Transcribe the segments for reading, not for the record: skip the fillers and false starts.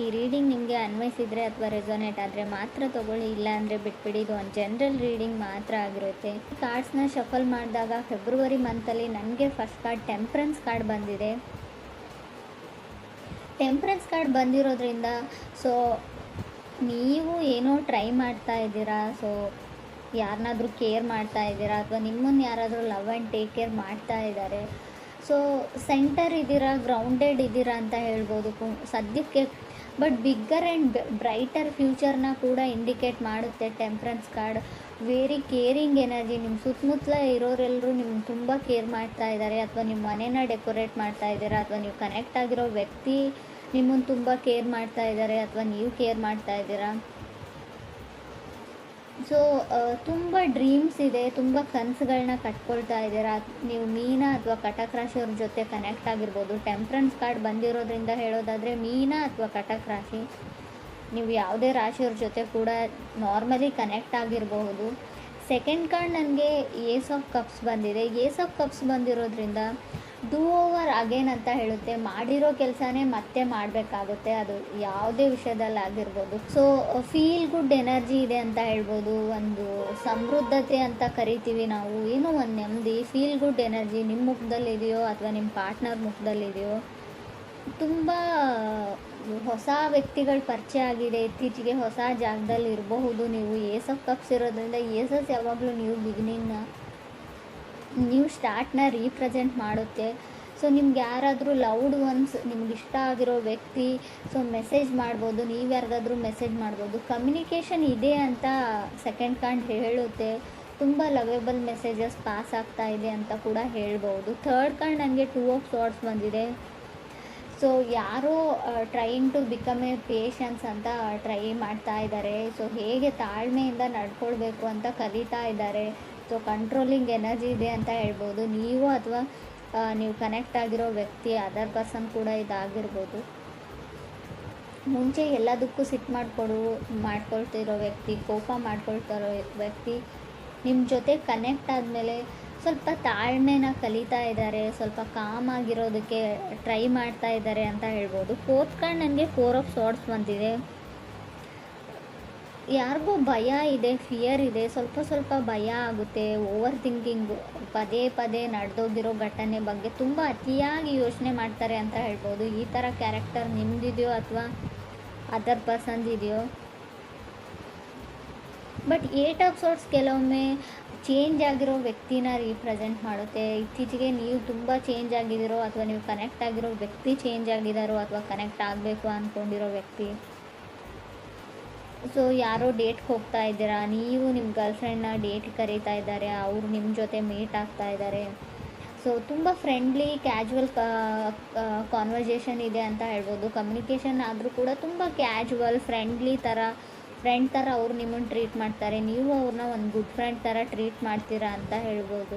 ಈ ರೀಡಿಂಗ್ ನಿಮಗೆ ಅನ್ವಯಿಸಿದರೆ ಅಥವಾ ರೆಸೊನೇಟ್ ಆದರೆ ಮಾತ್ರ ತೊಗೊಳ್ಳಿ, ಇಲ್ಲ ಅಂದರೆ ಬಿಟ್ಬಿಡಿ. ಇದು ಒಂದು ಜನರಲ್ ರೀಡಿಂಗ್ ಮಾತ್ರ ಆಗಿರುತ್ತೆ. ಕಾರ್ಡ್ಸ್ನ ಶಫಲ್ ಮಾಡಿದಾಗ ಫೆಬ್ರವರಿ ಮಂತಲ್ಲಿ ನನಗೆ ಫಸ್ಟ್ ಕಾರ್ಡ್ ಟೆಂಪ್ರೆನ್ಸ್ ಕಾರ್ಡ್ ಬಂದಿದೆ. ಟೆಂಪ್ರೆನ್ಸ್ ಕಾರ್ಡ್ ಬಂದಿರೋದ್ರಿಂದ ಸೊ ನೀವು ಏನೋ ಟ್ರೈ ಮಾಡ್ತಾ ಇದ್ದೀರಾ, ಸೊ ಯಾರನ್ನಾದ್ರೂ ಕೇರ್ ಮಾಡ್ತಾ ಇದ್ದೀರಾ ಅಥವಾ ನಿಮ್ಮನ್ನು ಯಾರಾದರೂ ಲವ್ ಆ್ಯಂಡ್ ಟೇಕ್ ಕೇರ್ ಮಾಡ್ತಾ ಇದ್ದಾರೆ. ಸೊ ಸೆಂಟರ್ ಇದ್ದೀರಾ, ಗ್ರೌಂಡೆಡ್ ಇದ್ದೀರಾ ಅಂತ ಹೇಳ್ಬೋದು ಸದ್ಯಕ್ಕೆ. ಬಟ್ ಬಿಗ್ಗರ್ ಆ್ಯಂಡ್ ಬ್ರೈಟರ್ ಫ್ಯೂಚರ್ನ ಕೂಡ ಇಂಡಿಕೇಟ್ ಮಾಡುತ್ತೆ temperance card. Very caring energy. ನಿಮ್ಮ ಸುತ್ತಮುತ್ತಲ ಇರೋರೆಲ್ಲರೂ ನಿಮ್ಗೆ ತುಂಬ ಕೇರ್ ಮಾಡ್ತಾ ಇದ್ದಾರೆ, ಅಥವಾ ನಿಮ್ಮ ಮನೇನ ಡೆಕೋರೇಟ್ ಮಾಡ್ತಾ ಇದ್ದೀರಾ, ಅಥವಾ ನೀವು ಕನೆಕ್ಟ್ ಆಗಿರೋ ವ್ಯಕ್ತಿ ನಿಮ್ಮನ್ನು ತುಂಬ ಕೇರ್ ಮಾಡ್ತಾ ಇದ್ದಾರೆ, ಅಥವಾ ನೀವು ಕೇರ್ ಮಾಡ್ತಾ ಇದ್ದೀರಾ. ಸೊ ತುಂಬ ಡ್ರೀಮ್ಸ್ ಇದೆ, ತುಂಬ ಕನಸುಗಳನ್ನ ಕಟ್ಕೊಳ್ತಾ ಇದ್ದೀರಾ. ನೀವು ಮೀನ ಅಥವಾ ಕಟಕ್ ರಾಶಿಯವ್ರ ಜೊತೆ ಕನೆಕ್ಟ್ ಆಗಿರ್ಬೋದು. ಟೆಂಪ್ರೆನ್ಸ್ ಕಾರ್ಡ್ ಬಂದಿರೋದ್ರಿಂದ ಹೇಳೋದಾದರೆ ಮೀನ ಅಥವಾ ಕಟಕ್ ರಾಶಿ, ನೀವು ಯಾವುದೇ ರಾಶಿಯವ್ರ ಜೊತೆ ಕೂಡ ನಾರ್ಮಲಿ ಕನೆಕ್ಟ್ ಆಗಿರಬಹುದು. ಸೆಕೆಂಡ್ ಕಾರ್ಡ್ ನನಗೆ ಏಸ್ ಆಫ್ ಕಪ್ಸ್ ಬಂದಿದೆ. ಏಸ್ ಆಫ್ ಕಪ್ಸ್ ಬಂದಿರೋದ್ರಿಂದ ಡೂ ಓವರ್ ಅಗೇನ್ ಅಂತ ಹೇಳುತ್ತೆ. ಮಾಡಿರೋ ಕೆಲಸನೇ ಮತ್ತೆ ಮಾಡಬೇಕಾಗುತ್ತೆ, ಅದು ಯಾವುದೇ ವಿಷಯದಲ್ಲಿ ಆಗಿರ್ಬೋದು. ಸೊ ಫೀಲ್ ಗುಡ್ ಎನರ್ಜಿ ಇದೆ ಅಂತ ಹೇಳ್ಬೋದು. ಒಂದು ಸಮೃದ್ಧತೆ ಅಂತ ಕರಿತೀವಿ ನಾವು, ಏನೋ ಒಂದು ನೆಮ್ಮದಿ, ಫೀಲ್ ಗುಡ್ ಎನರ್ಜಿ ನಿಮ್ಮ ಮುಖದಲ್ಲಿದೆಯೋ ಅಥವಾ ನಿಮ್ಮ ಪಾರ್ಟ್ನರ್ ಮುಖದಲ್ಲಿದೆಯೋ. ತುಂಬ ಹೊಸ ವ್ಯಕ್ತಿಗಳ ಪರಿಚಯ ಆಗಿದೆ ಇತ್ತೀಚೆಗೆ, ಹೊಸ ಜಾಗದಲ್ಲಿ ಇರಬಹುದು ನೀವು. ಏಸ್ ಆಫ್ ಕಪ್ಸ್ ಇರೋದ್ರಿಂದ ಏಸಸ್ ಯಾವಾಗಲೂ ನ್ಯೂ ಸ್ಟಾರ್ಟ್ನ ರೀಪ್ರೆಸೆಂಟ್ ಮಾಡುತ್ತೆ. ಸೊ ನಿಮ್ಗೆ ಯಾರಾದರೂ ಲವ್ಡ್ ಒನ್ಸ್, ನಿಮ್ಗೆ ಇಷ್ಟ ಆಗಿರೋ ವ್ಯಕ್ತಿ ಸೊ ಮೆಸೇಜ್ ಮಾಡ್ಬೋದು, ನೀವು ಯಾರಿಗಾದ್ರೂ ಮೆಸೇಜ್ ಮಾಡ್ಬೋದು. ಕಮ್ಯುನಿಕೇಷನ್ ಇದೆ ಅಂತ ಸೆಕೆಂಡ್ ಕಾರ್ಡ್ ಹೇಳುತ್ತೆ. ತುಂಬ ಲವೇಬಲ್ ಮೆಸೇಜಸ್ ಪಾಸ್ ಆಗ್ತಾ ಇದೆ ಅಂತ ಕೂಡ ಹೇಳ್ಬೋದು. ಥರ್ಡ್ ಕಾರ್ಡ್ ನನಗೆ ಟೂ ಆಫ್ ಸಾರ್ಡ್ಸ್ ಬಂದಿದೆ. ಸೊ ಯಾರೋ trying to become a patience ಅಂತ ಟ್ರೈ ಮಾಡ್ತಾ ಇದ್ದಾರೆ. ಸೊ ಹೇಗೆ ತಾಳ್ಮೆಯಿಂದ ನಡ್ಕೊಳ್ಬೇಕು ಅಂತ ಕಲಿತಾ ಇದ್ದಾರೆ. ಸೊ ಕಂಟ್ರೋಲಿಂಗ್ ಎನರ್ಜಿ ಇದೆ ಅಂತ ಹೇಳ್ಬೋದು. ನೀವು ಅಥವಾ ನೀವು ಕನೆಕ್ಟ್ ಆಗಿರೋ ವ್ಯಕ್ತಿ, ಅದರ್ ಪರ್ಸನ್ ಕೂಡ ಇದಾಗಿರ್ಬೋದು. ಮುಂಚೆ ಎಲ್ಲದಕ್ಕೂ ಸಿಟ್ಟು ಮಾಡ್ಕೊಳ್ತಿರೋ ವ್ಯಕ್ತಿ, ಕೋಪ ಮಾಡ್ಕೊಳ್ತಿರೋ ವ್ಯಕ್ತಿ ನಿಮ್ಮ ಜೊತೆ ಕನೆಕ್ಟ್ ಆದಮೇಲೆ ಸ್ವಲ್ಪ ತಾಳ್ಮೆನ ಕಲಿತಾ ಇದ್ದಾರೆ, ಸ್ವಲ್ಪ ಕಾಮ್ ಆಗಿರೋದಕ್ಕೆ ಟ್ರೈ ಮಾಡ್ತಾ ಇದ್ದಾರೆ ಅಂತ ಹೇಳ್ಬೋದು. ಫೋರ್ತ್ ಕಾರ್ಡ್ ನನಗೆ ಫೋರ್ ಆಫ್ ಸಾರ್ಡ್ಸ್ ಬಂದಿದೆ. ಯಾರಿಗೂ ಭಯ ಇದೆ, ಫಿಯರ್ ಇದೆ, ಸ್ವಲ್ಪ ಭಯ ಆಗುತ್ತೆ. ಓವರ್ ಥಿಂಕಿಂಗು, ಪದೇ ಪದೇ ನಡೆದೋಗಿರೋ ಘಟನೆ ಬಗ್ಗೆ ತುಂಬ ಅತಿಯಾಗಿ ಯೋಚನೆ ಮಾಡ್ತಾರೆ ಅಂತ ಹೇಳ್ಬೋದು. ಈ ಥರ ಕ್ಯಾರೆಕ್ಟರ್ ನಿಮ್ಮದಿದೆಯೋ ಅಥವಾ ಅದರ್ ಪರ್ಸನ್ಸ್ ಇದೆಯೋ. ಬಟ್ ಏಟ್ ಆಫ್ ಸಾರ್ಡ್ಸ್ ಕೆಲವೊಮ್ಮೆ ಚೇಂಜ್ ಆಗಿರೋ ವ್ಯಕ್ತಿನ ರೀಪ್ರೆಸೆಂಟ್ ಮಾಡುತ್ತೆ. ಇತ್ತೀಚೆಗೆ ನೀವು ತುಂಬ ಚೇಂಜ್ ಆಗಿದ್ದೀರೋ ಅಥವಾ ನೀವು ಕನೆಕ್ಟ್ ಆಗಿರೋ ವ್ಯಕ್ತಿ ಚೇಂಜ್ ಆಗಿದ್ದಾರೋ ಅಥವಾ ಕನೆಕ್ಟ್ ಆಗಬೇಕು ಅಂದ್ಕೊಂಡಿರೋ ವ್ಯಕ್ತಿ. ಸೊ ಯಾರೋ ಡೇಟ್ಗೆ ಹೋಗ್ತಾ ಇದ್ದೀರಾ, ನೀವು ನಿಮ್ಮ ಗರ್ಲ್ಫ್ರೆಂಡ್ನ ಡೇಟ್ಗೆ ಕರೀತಾ ಇದ್ದಾರೆ, ಅವರು ನಿಮ್ಮ ಜೊತೆ ಮೀಟ್ ಆಗ್ತಾ ಇದ್ದಾರೆ. ಸೊ ತುಂಬ ಫ್ರೆಂಡ್ಲಿ ಕ್ಯಾಜುವಲ್ ಕಾನ್ವರ್ಸೇಷನ್ ಇದೆ ಅಂತ ಹೇಳ್ಬೋದು. ಕಮ್ಯುನಿಕೇಷನ್ ಆದರೂ ಕೂಡ ತುಂಬ ಕ್ಯಾಜುವಲ್ ಫ್ರೆಂಡ್ ಥರ ಅವ್ರು ನಿಮ್ಮನ್ನು ಟ್ರೀಟ್ ಮಾಡ್ತಾರೆ, ನೀವು ಅವ್ರನ್ನ ಒಂದು ಗುಡ್ ಫ್ರೆಂಡ್ ಥರ ಟ್ರೀಟ್ ಮಾಡ್ತೀರಾ ಅಂತ ಹೇಳ್ಬೋದು.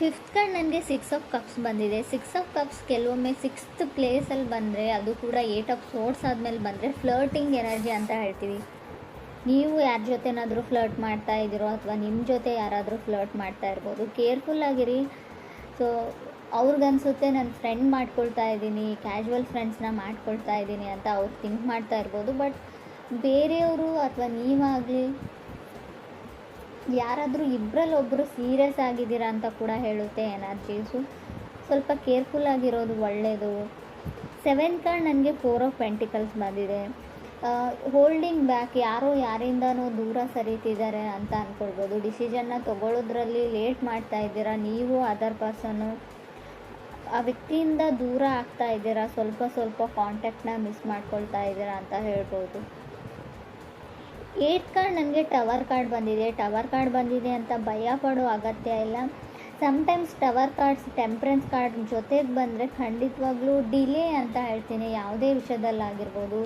ಫಿಫ್ತ್ ಕಾರ್ಡ್ ನನಗೆ ಸಿಕ್ಸ್ ಆಫ್ ಕಪ್ಸ್ ಬಂದಿದೆ. ಸಿಕ್ಸ್ ಆಫ್ ಕಪ್ಸ್ ಕೆಲವೊಮ್ಮೆ ಸಿಕ್ಸ್ತ್ ಪ್ಲೇಸಲ್ಲಿ ಬಂದರೆ, ಅದು ಕೂಡ ಏಟ್ ಆಫ್ ಸೋರ್ಡ್ಸ್ ಆದಮೇಲೆ ಬಂದರೆ ಫ್ಲರ್ಟಿಂಗ್ ಎನರ್ಜಿ ಅಂತ ಹೇಳ್ತೀವಿ. ನೀವು ಯಾರ ಜೊತೆನಾದರೂ ಫ್ಲರ್ಟ್ ಮಾಡ್ತಾ ಇದ್ದೀರೋ ಅಥವಾ ನಿಮ್ಮ ಜೊತೆ ಯಾರಾದರೂ ಫ್ಲರ್ಟ್ ಮಾಡ್ತಾ ಇರ್ಬೋದು. ಕೇರ್ಫುಲ್ಲಾಗಿರಿ. ಸೊ ಅವ್ರಿಗನ್ಸುತ್ತೆ ನಾನು ಫ್ರೆಂಡ್ ಮಾಡ್ಕೊಳ್ತಾ ಇದ್ದೀನಿ, ಕ್ಯಾಶುವಲ್ ಫ್ರೆಂಡ್ಸ್ನ ಮಾಡ್ಕೊಳ್ತಾ ಇದ್ದೀನಿ ಅಂತ ಅವ್ರು ಥಿಂಕ್ ಮಾಡ್ತಾ ಇರ್ಬೋದು. ಬಟ್ ಬೇರೆಯವರು ಅಥವಾ ನೀವಾಗಲಿ ಯಾರಾದರೂ ಇಬ್ಬರಲ್ಲೊಬ್ಬರು ಸೀರಿಯಸ್ ಆಗಿದ್ದೀರಾ ಅಂತ ಕೂಡ ಹೇಳುತ್ತೆ ಎನರ್ಜೀಸು. ಸ್ವಲ್ಪ ಕೇರ್ಫುಲ್ಲಾಗಿರೋದು ಒಳ್ಳೆಯದು. ಸೆವೆಂತ್ ಕಾರ್ಡ್ ನನಗೆ ಫೋರ್ ಆಫ್ ಪೆಂಟಿಕಲ್ಸ್ ಬಂದಿದೆ. ಹೋಲ್ಡಿಂಗ್ ಬ್ಯಾಕ್, ಯಾರೋ ಯಾರಿಂದನೂ ದೂರ ಸರಿತಿದ್ದಾರೆ ಅಂತ ಅಂದ್ಕೊಳ್ಬೋದು. ಡಿಸಿಷನ್ನ ತೊಗೊಳ್ಳೋದ್ರಲ್ಲಿ ಲೇಟ್ ಮಾಡ್ತಾ ಇದ್ದೀರಾ, ನೀವು ಅದರ್ ಪರ್ಸನ್ನು ಆ ವ್ಯಕ್ತಿಯಿಂದ ದೂರ ಆಗ್ತಾ ಇದ್ದೀರಾ, ಸ್ವಲ್ಪ ಕಾಂಟ್ಯಾಕ್ಟ್ನ ಮಿಸ್ ಮಾಡ್ಕೊಳ್ತಾ ಇದ್ದೀರಾ ಅಂತ ಹೇಳ್ಬೋದು. ಏಟ್ ಕಾರ್ಡ್ ನನಗೆ ಟವರ್ ಕಾರ್ಡ್ ಬಂದಿದೆ. ಟವರ್ ಕಾರ್ಡ್ ಬಂದಿದೆ ಅಂತ ಭಯ ಪಡೋ ಅಗತ್ಯ ಇಲ್ಲ. Sometimes tower cards temperance card ಜೊತೆಗೆ ಬಂದರೆ ಖಂಡಿತವಾಗ್ಲೂ ಡಿಲೇ ಅಂತ ಹೇಳ್ತೀನಿ. ಯಾವುದೇ ವಿಷಯದಲ್ಲಾಗಿರ್ಬೋದು,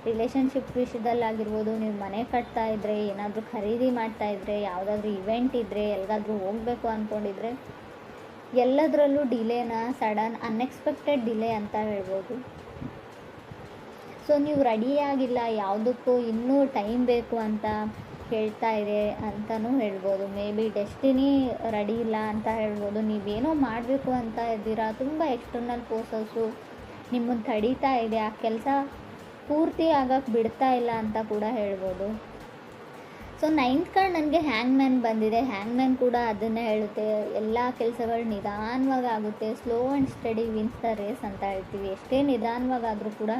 ರಿಲೇಷನ್ಶಿಪ್ ವಿಷಯದಲ್ಲಾಗಿರ್ಬೋದು, ನೀವು ಮನೆ ಕಟ್ತಾ ಇದ್ದರೆ, ಏನಾದರೂ ಖರೀದಿ ಮಾಡ್ತಾ ಇದ್ದರೆ, ಯಾವುದಾದ್ರೂ ಇವೆಂಟ್ ಇದ್ದರೆ, ಎಲ್ಲಿಗಾದ್ರೂ ಹೋಗಬೇಕು ಅಂದ್ಕೊಂಡಿದ್ರೆ, ಎಲ್ಲದರಲ್ಲೂ ಡಿಲೇನ ಸಡನ್ ಅನ್ಎಕ್ಸ್ಪೆಕ್ಟೆಡ್ ಡಿಲೇ ಅಂತ ಹೇಳ್ಬೋದು. ಸೊ ನೀವು ರೆಡಿಯಾಗಿಲ್ಲ, ಯಾವುದಕ್ಕೂ ಇನ್ನೂ ಟೈಮ್ ಬೇಕು ಅಂತ ಹೇಳ್ತಾ ಇದೆ ಅಂತಲೂ ಹೇಳ್ಬೋದು. ಮೇ ಬಿ ಡೆಸ್ಟಿನಿ ರೆಡಿ ಇಲ್ಲ ಅಂತ ಹೇಳ್ಬೋದು. ನೀವೇನೋ ಮಾಡಬೇಕು ಅಂತ ಇದ್ದೀರಾ, ತುಂಬ ಎಕ್ಸ್ಟರ್ನಲ್ ಫೋರ್ಸಸ್ಸು ನಿಮ್ಮನ್ನು ತಡೀತಾ ಇದೆ. ಆ ಕೆಲಸ ಪೂರ್ತಿ ಆಗಕ್ಕೆ ಬಿಡ್ತಾ ಇಲ್ಲ ಅಂತ ಕೂಡ ಹೇಳ್ಬೋದು. ಸೊ 9th ಕಾರ್ಡ್ ನನಗೆ ಹ್ಯಾಂಗ್ಮ್ಯಾನ್ ಬಂದಿದೆ. ಹ್ಯಾಂಗ್ಮ್ಯಾನ್ ಕೂಡ ಅದನ್ನೇ ಹೇಳುತ್ತೆ, ಎಲ್ಲ ಕೆಲಸಗಳು ನಿಧಾನವಾಗಿ ಆಗುತ್ತೆ, slow and steady wins the race ಅಂತ ಹೇಳ್ತೀವಿ. ಎಷ್ಟೇ ನಿಧಾನವಾಗಾದರೂ ಕೂಡ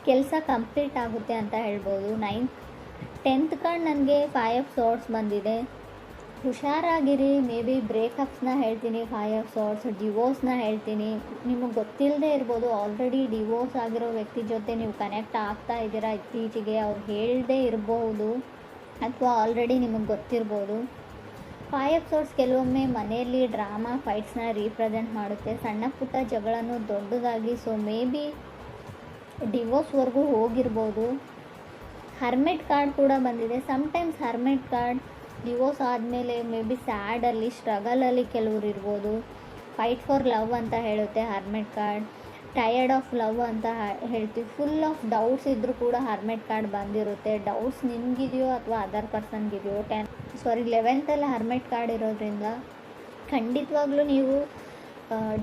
ಕೆಲಸ ಕಂಪ್ಲೀಟ್ ಆಗುತ್ತೆ ಅಂತ ಹೇಳ್ಬೋದು. 10th ಕಾರ್ಡ್ ನನಗೆ 5 ಆಫ್ ಸಾರ್ಡ್ಸ್ ಬಂದಿದೆ. ಹುಷಾರಾಗಿರಿ, ಮೇ ಬಿ ಬ್ರೇಕಪ್ಸ್ನ ಹೇಳ್ತೀನಿ, 5 ಆಫ್ ಸಾರ್ಡ್ಸ್, ಡಿವೋರ್ಸ್ನ ಹೇಳ್ತೀನಿ. ನಿಮಗೆ ಗೊತ್ತಿಲ್ಲದೆ ಇರ್ಬೋದು, ಆಲ್ರೆಡಿ ಡಿವೋರ್ಸ್ ಆಗಿರೋ ವ್ಯಕ್ತಿ ಜೊತೆ ನೀವು ಕನೆಕ್ಟ್ ಆಗ್ತಾ ಇದ್ದೀರಾ ಇತ್ತೀಚೆಗೆ, ಅವ್ರು ಹೇಳದೇ ಇರ್ಬೋದು ಅಥವಾ ಆಲ್ರೆಡಿ ನಿಮಗೆ ಗೊತ್ತಿರ್ಬೋದು. 5 ಆಫ್ ಸಾರ್ಡ್ಸ್ ಕೆಲವೊಮ್ಮೆ ಮನೆಯಲ್ಲಿ ಡ್ರಾಮಾ ಫೈಟ್ಸ್ನ ರೀಪ್ರೆಸೆಂಟ್ ಮಾಡುತ್ತೆ, ಸಣ್ಣ ಪುಟ್ಟ ಜಗಳನೂ ದೊಡ್ಡದಾಗಿ. ಸೊ ಮೇ ಬಿ ಡಿವೋರ್ಸ್ವರೆಗೂ ಹೋಗಿರ್ಬೋದು. ಹರ್ಮೆಟ್ ಕಾರ್ಡ್ ಕೂಡ ಬಂದಿದೆ. ಸಮ್ಟೈಮ್ಸ್ ಹರ್ಮೆಟ್ ಕಾರ್ಡ್ ಡಿವೋರ್ಸ್ ಆದಮೇಲೆ ಮೇ ಬಿ ಸ್ಯಾಡಲ್ಲಿ, ಸ್ಟ್ರಗಲಲ್ಲಿ ಕೆಲವ್ರು ಇರ್ಬೋದು. ಫೈಟ್ ಫಾರ್ ಲವ್ ಅಂತ ಹೇಳುತ್ತೆ ಹರ್ಮೆಟ್ ಕಾರ್ಡ್. ಟಯರ್ಡ್ ಆಫ್ ಲವ್ ಅಂತ ಹೇಳ್ತೀವಿ. ಫುಲ್ ಆಫ್ ಡೌಟ್ಸ್ ಇದ್ದರೂ ಕೂಡ ಹರ್ಮೆಟ್ ಕಾರ್ಡ್ ಬಂದಿರುತ್ತೆ. ಡೌಟ್ಸ್ ನಿಮಗಿದೆಯೋ ಅಥವಾ ಅದರ್ ಪರ್ಸನ್ಗಿದೆಯೋ. 11th ಹರ್ಮೆಟ್ ಕಾರ್ಡ್ ಇರೋದ್ರಿಂದ ಖಂಡಿತವಾಗ್ಲೂ ನೀವು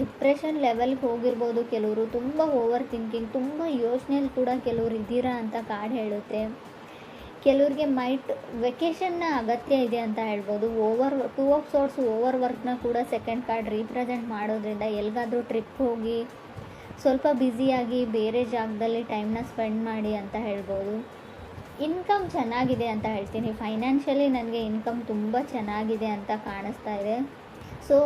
ಡಿಪ್ರೆಷನ್ ಲೆವೆಲ್ಗೆ ಹೋಗಿರ್ಬೋದು. ಕೆಲವರು ತುಂಬ ಓವರ್ ಥಿಂಕಿಂಗ್, ತುಂಬ ಯೋಚನೆಯಲ್ಲಿ ಕೂಡ ಕೆಲವರು ಇದ್ದೀರಾ ಅಂತ ಕಾರ್ಡ್ ಹೇಳುತ್ತೆ. ಕೆಲವ್ರಿಗೆ ವೆಕೇಷನ್ನ ಅಗತ್ಯ ಇದೆ ಅಂತ ಹೇಳ್ಬೋದು. 2 ಆಫ್ ಸಾರ್ಡ್ಸ್ ಓವರ್ ವರ್ಕ್ನ ಕೂಡ ಸೆಕೆಂಡ್ ಕಾರ್ಡ್ ರೀಪ್ರೆಸೆಂಟ್ ಮಾಡೋದ್ರಿಂದ ಎಲ್ಲಿಗಾದರೂ ಟ್ರಿಪ್ ಹೋಗಿ ಸ್ವಲ್ಪ ಬ್ಯುಸಿಯಾಗಿ ಬೇರೆ ಜಾಗದಲ್ಲಿ ಟೈಮ್ನ ಸ್ಪೆಂಡ್ ಮಾಡಿ ಅಂತ ಹೇಳ್ಬೋದು. ಇನ್ಕಮ್ ಚೆನ್ನಾಗಿದೆ ಅಂತ ಹೇಳ್ತೀನಿ. ಫೈನಾನ್ಷಿಯಲಿ ನನಗೆ ಇನ್ಕಮ್ ತುಂಬ ಚೆನ್ನಾಗಿದೆ ಅಂತ ಕಾಣಿಸ್ತಾ ಇದೆ. ಸೊ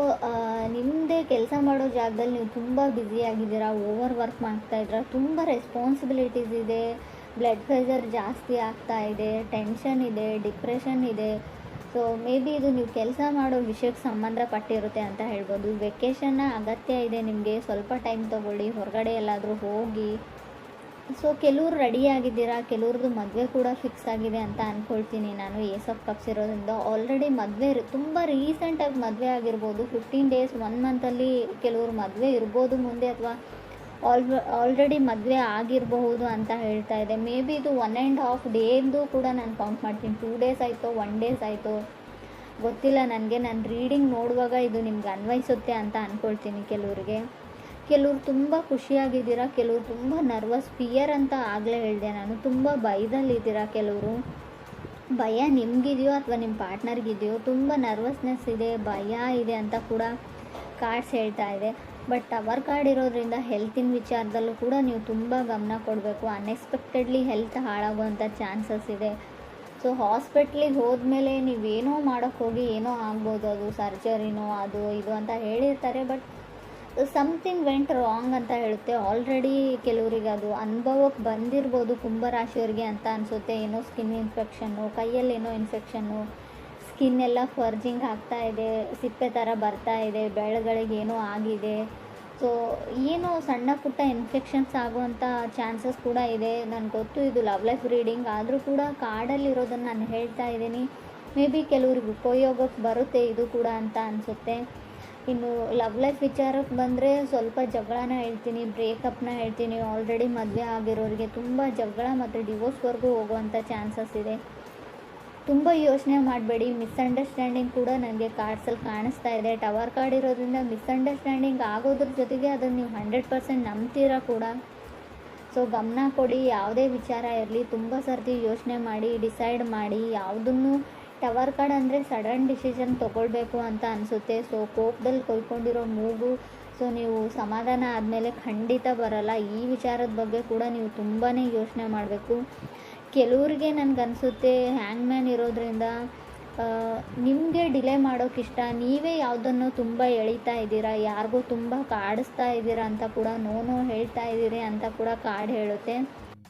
ನಿಮ್ಮದೇ ಕೆಲಸ ಮಾಡೋ ಜಾಗದಲ್ಲಿ ನೀವು ತುಂಬ ಬ್ಯುಸಿಯಾಗಿದ್ದೀರಾ, ಓವರ್ ವರ್ಕ್ ಮಾಡ್ತಾಯಿದ್ದೀರಾ, ತುಂಬ ರೆಸ್ಪಾನ್ಸಿಬಿಲಿಟೀಸ್ ಇದೆ, ಬ್ಲಡ್ ಪ್ರೆಷರ್ ಜಾಸ್ತಿ ಆಗ್ತಾ ಇದೆ, ಟೆನ್ಷನ್ ಇದೆ, ಡಿಪ್ರೆಷನ್ ಇದೆ. ಸೊ ಮೇ ಬಿ ಇದು ನೀವು ಕೆಲಸ ಮಾಡೋ ವಿಷಯಕ್ಕೆ ಸಂಬಂಧಪಟ್ಟಿರುತ್ತೆ ಅಂತ ಹೇಳ್ಬೋದು. ವೆಕೇಷನ್ನ ಅಗತ್ಯ ಇದೆ ನಿಮಗೆ, ಸ್ವಲ್ಪ ಟೈಮ್ ತೊಗೊಳ್ಳಿ, ಹೊರಗಡೆ ಎಲ್ಲಾದರೂ ಹೋಗಿ. ಸೊ ಕೆಲವ್ರು ರೆಡಿಯಾಗಿದ್ದೀರಾ, ಕೆಲವ್ರದ್ದು ಮದುವೆ ಕೂಡ ಫಿಕ್ಸ್ ಆಗಿದೆ ಅಂತ ಅಂದ್ಕೊಳ್ತೀನಿ ನಾನು. ಏಸ್ ಆಫ್ ಕಪ್ಸ್ ಇರೋದ್ರಿಂದ ಆಲ್ರೆಡಿ ಮದುವೆ ತುಂಬ ರೀಸೆಂಟಾಗಿ ಮದುವೆ ಆಗಿರ್ಬೋದು. 15 days 1 ಮಂತಲ್ಲಿ ಕೆಲವ್ರು ಮದುವೆ ಇರ್ಬೋದು ಮುಂದೆ, ಅಥವಾ ಆಲ್ರೆಡಿ ಮದುವೆ ಆಗಿರಬಹುದು ಅಂತ ಹೇಳ್ತಾ ಇದೆ. ಮೇ ಬಿ ಇದು 1.5 ಡೇದು ಕೂಡ ನಾನು ಕೌಂಟ್ ಮಾಡ್ತೀನಿ. 2 days ಆಯಿತು, 1 days ಆಯಿತು, ಗೊತ್ತಿಲ್ಲ ನನಗೆ. ನಾನು ರೀಡಿಂಗ್ ನೋಡುವಾಗ ಇದು ನಿಮ್ಗೆ ಅನ್ವಯಿಸುತ್ತೆ ಅಂತ ಅಂದ್ಕೊಳ್ತೀನಿ. ಕೆಲವ್ರು ತುಂಬ ಖುಷಿಯಾಗಿದ್ದೀರಾ, ಕೆಲವ್ರು ತುಂಬ ನರ್ವಸ್, ಫಿಯರ್ ಅಂತ ಆಗಲೇ ಹೇಳಿದೆ ನಾನು. ತುಂಬ ಭಯದಲ್ಲಿದ್ದೀರಾ. ಕೆಲವರು ಭಯ ನಿಮಗಿದೆಯೋ ಅಥವಾ ನಿಮ್ಮ ಪಾರ್ಟ್ನರ್ಗಿದೆಯೋ, ತುಂಬ ನರ್ವಸ್ನೆಸ್ ಇದೆ, ಭಯ ಇದೆ ಅಂತ ಕೂಡ ಕಾರ್ಡ್ಸ್ ಹೇಳ್ತಾ ಇದೆ. ಬಟ್ ಟವರ್ ಕಾರ್ಡ್ ಇರೋದ್ರಿಂದ ಹೆಲ್ತಿನ ವಿಚಾರದಲ್ಲೂ ಕೂಡ ನೀವು ತುಂಬ ಗಮನ ಕೊಡಬೇಕು. ಅನ್ಎಕ್ಸ್ಪೆಕ್ಟೆಡ್ಲಿ ಹೆಲ್ತ್ ಹಾಳಾಗುವಂಥ ಚಾನ್ಸಸ್ ಇದೆ. ಸೊ ಹಾಸ್ಪಿಟ್ಲಿಗೆ ಹೋದ್ಮೇಲೆ ನೀವೇನೋ ಮಾಡೋಕ್ಕೆ ಹೋಗಿ ಏನೋ ಆಗ್ಬೋದು, ಅದು ಸರ್ಜರಿನೋ ಅದು ಇದು ಅಂತ ಹೇಳಿರ್ತಾರೆ. ಬಟ್ ಸಮಥಿಂಗ್ ವೆಂಟ್ ರಾಂಗ್ ಅಂತ ಹೇಳುತ್ತೆ. ಆಲ್ರೆಡಿ ಕೆಲವರಿಗೆ ಅದು ಅನುಭವಕ್ಕೆ ಬಂದಿರ್ಬೋದು ಕುಂಭರಾಶಿಯವರಿಗೆ ಅಂತ ಅನಿಸುತ್ತೆ. ಏನೋ ಸ್ಕಿನ್ ಇನ್ಫೆಕ್ಷನ್ನು, ಕೈಯಲ್ಲೇನೋ ಇನ್ಫೆಕ್ಷನ್ನು, ಸ್ಕಿನ್ ಎಲ್ಲ ಫರ್ಜಿಂಗ್ ಆಗ್ತಾ ಇದೆ, ಸಿಪ್ಪೆ ಥರ ಬರ್ತಾ ಇದೆ, ಬೆಳಗಳಿಗೆ ಏನೋ ಆಗಿದೆ. ಸೊ ಏನೋ ಸಣ್ಣ ಪುಟ್ಟ ಇನ್ಫೆಕ್ಷನ್ಸ್ ಆಗುವಂಥ ಚಾನ್ಸಸ್ ಕೂಡ ಇದೆ. ನನಗೆ ಗೊತ್ತು ಇದು ಲವ್ ಲೈಫ್ ರೀಡಿಂಗ್, ಆದರೂ ಕೂಡ ಕಾರ್ಡಲ್ಲಿರೋದನ್ನು ನಾನು ಹೇಳ್ತಾ ಇದ್ದೀನಿ. ಮೇ ಬಿ ಕೆಲವ್ರಿಗೆ ಉಪಯೋಗಕ್ಕೆ ಬರುತ್ತೆ ಇದು ಕೂಡ ಅಂತ ಅನಿಸುತ್ತೆ. ಇನ್ನು ಲವ್ ಲೈಫ್ ವಿಚಾರಕ್ಕೆ ಬಂದರೆ ಸ್ವಲ್ಪ ಜಗಳನ ಹೇಳ್ತೀನಿ, ಬ್ರೇಕಪ್ನ ಹೇಳ್ತೀನಿ. ಆಲ್ರೆಡಿ ಮದುವೆ ಆಗಿರೋರಿಗೆ ತುಂಬ ಜಗಳ ಮತ್ತು ಡಿವೋರ್ಸ್ವರೆಗೂ ಹೋಗುವಂಥ ಚಾನ್ಸಸ್ ಇದೆ. ತುಂಬ ಯೋಚನೆ ಮಾಡಬೇಡಿ. ಮಿಸ್ಅಂಡರ್ಸ್ಟ್ಯಾಂಡಿಂಗ್ ಕೂಡ ನನಗೆ ಕಾರ್ಡ್ಸಲ್ಲಿ ಕಾಣಿಸ್ತಾ ಇದೆ. ಟವರ್ ಕಾರ್ಡ್ ಇರೋದ್ರಿಂದ ಮಿಸ್ಅಂಡರ್ಸ್ಟ್ಯಾಂಡಿಂಗ್ ಆಗೋದ್ರ ಜೊತೆಗೆ ಅದನ್ನು ನೀವು 100% ನಂಬ್ತೀರಾ ಕೂಡ. ಸೊ ಗಮನ ಕೊಡಿ. ಯಾವುದೇ ವಿಚಾರ ಇರಲಿ ತುಂಬ ಸರ್ತಿ ಯೋಚನೆ ಮಾಡಿ ಡಿಸೈಡ್ ಮಾಡಿ. ಯಾವುದನ್ನು ಟವರ್ ಕಾರ್ಡ್ ಅಂದರೆ ಸಡನ್ ಡಿಸಿಷನ್ ತೊಗೊಳ್ಬೇಕು ಅಂತ ಅನಿಸುತ್ತೆ. ಸೊ ಕೋಪದಲ್ಲಿ ಕೊಯ್ಕೊಂಡಿರೋ ಮೂಗು, ಸೊ ನೀವು ಸಮಾಧಾನ ಆದಮೇಲೆ ಖಂಡಿತ ಬರಲ್ಲ. ಈ ವಿಚಾರದ ಬಗ್ಗೆ ಕೂಡ ನೀವು ತುಂಬಾ ಯೋಚನೆ ಮಾಡಬೇಕು. ಕೆಲವ್ರಿಗೆ ನನಗನ್ಸುತ್ತೆ ಹ್ಯಾಂಗ್ಮ್ಯಾನ್ ಇರೋದ್ರಿಂದ ನಿಮಗೆ ಡಿಲೇ ಮಾಡೋಕ್ಕಿಷ್ಟ, ನೀವೇ ಯಾವುದನ್ನು ತುಂಬ ಎಳಿತಾ ಇದ್ದೀರಾ, ಯಾರಿಗೂ ತುಂಬ ಕಾಡಿಸ್ತಾ ಇದ್ದೀರಾ ಅಂತ ಕೂಡ, ನೋ ಹೇಳ್ತಾ ಇದ್ದೀರಿ ಅಂತ ಕೂಡ ಕಾರ್ಡ್ ಹೇಳುತ್ತೆ.